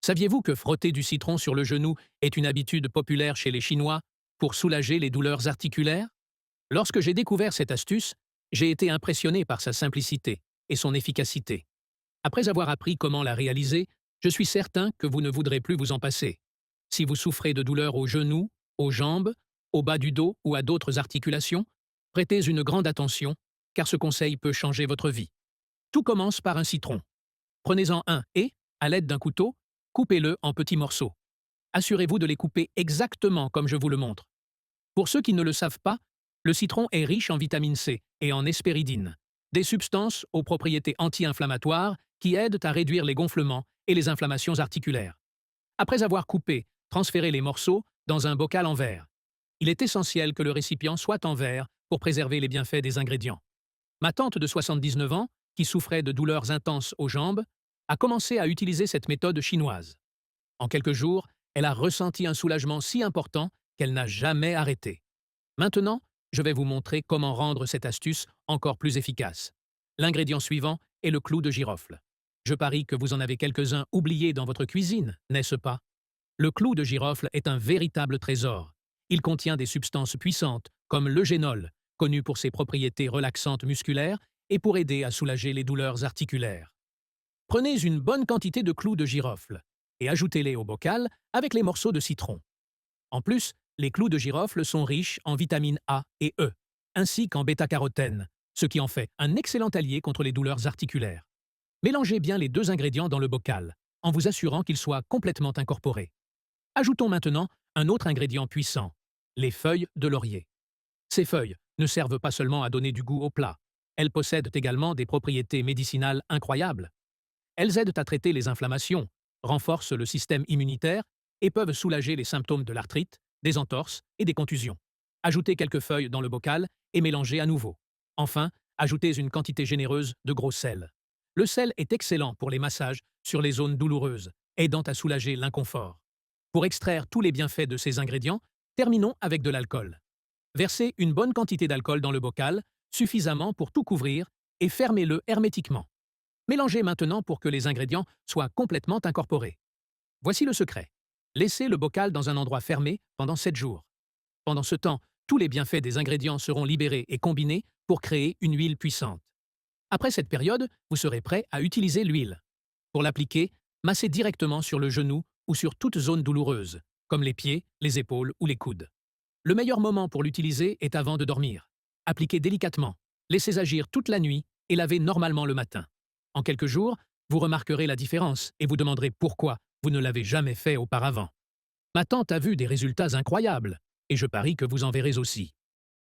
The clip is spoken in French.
Saviez-vous que frotter du citron sur le genou est une habitude populaire chez les Chinois pour soulager les douleurs articulaires? Lorsque j'ai découvert cette astuce, j'ai été impressionné par sa simplicité et son efficacité. Après avoir appris comment la réaliser, je suis certain que vous ne voudrez plus vous en passer. Si vous souffrez de douleurs aux genoux, aux jambes, au bas du dos ou à d'autres articulations, prêtez une grande attention, car ce conseil peut changer votre vie. Tout commence par un citron. Prenez-en un et, à l'aide d'un couteau, coupez-le en petits morceaux. Assurez-vous de les couper exactement comme je vous le montre. Pour ceux qui ne le savent pas, le citron est riche en vitamine C et en hespéridine, des substances aux propriétés anti-inflammatoires qui aident à réduire les gonflements et les inflammations articulaires. Après avoir coupé, transférez les morceaux dans un bocal en verre. Il est essentiel que le récipient soit en verre pour préserver les bienfaits des ingrédients. Ma tante de 79 ans, qui souffrait de douleurs intenses aux jambes, a commencé à utiliser cette méthode chinoise. En quelques jours, elle a ressenti un soulagement si important qu'elle n'a jamais arrêté. Maintenant, je vais vous montrer comment rendre cette astuce encore plus efficace. L'ingrédient suivant est le clou de girofle. Je parie que vous en avez quelques-uns oubliés dans votre cuisine, n'est-ce pas? Le clou de girofle est un véritable trésor. Il contient des substances puissantes, comme l'eugénol, connu pour ses propriétés relaxantes musculaires et pour aider à soulager les douleurs articulaires. Prenez une bonne quantité de clous de girofle et ajoutez-les au bocal avec les morceaux de citron. En plus, les clous de girofle sont riches en vitamines A et E, ainsi qu'en bêta-carotène, ce qui en fait un excellent allié contre les douleurs articulaires. Mélangez bien les deux ingrédients dans le bocal, en vous assurant qu'ils soient complètement incorporés. Ajoutons maintenant un autre ingrédient puissant, les feuilles de laurier. Ces feuilles ne servent pas seulement à donner du goût au plat, elles possèdent également des propriétés médicinales incroyables. Elles aident à traiter les inflammations, renforcent le système immunitaire et peuvent soulager les symptômes de l'arthrite, des entorses et des contusions. Ajoutez quelques feuilles dans le bocal et mélangez à nouveau. Enfin, ajoutez une quantité généreuse de gros sel. Le sel est excellent pour les massages sur les zones douloureuses, aidant à soulager l'inconfort. Pour extraire tous les bienfaits de ces ingrédients, terminons avec de l'alcool. Versez une bonne quantité d'alcool dans le bocal, suffisamment pour tout couvrir, et fermez-le hermétiquement. Mélangez maintenant pour que les ingrédients soient complètement incorporés. Voici le secret. Laissez le bocal dans un endroit fermé pendant 7 jours. Pendant ce temps, tous les bienfaits des ingrédients seront libérés et combinés pour créer une huile puissante. Après cette période, vous serez prêt à utiliser l'huile. Pour l'appliquer, massez directement sur le genou ou sur toute zone douloureuse, comme les pieds, les épaules ou les coudes. Le meilleur moment pour l'utiliser est avant de dormir. Appliquez délicatement, laissez agir toute la nuit et lavez normalement le matin. En quelques jours, vous remarquerez la différence et vous demanderez pourquoi vous ne l'avez jamais fait auparavant. Ma tante a vu des résultats incroyables et je parie que vous en verrez aussi.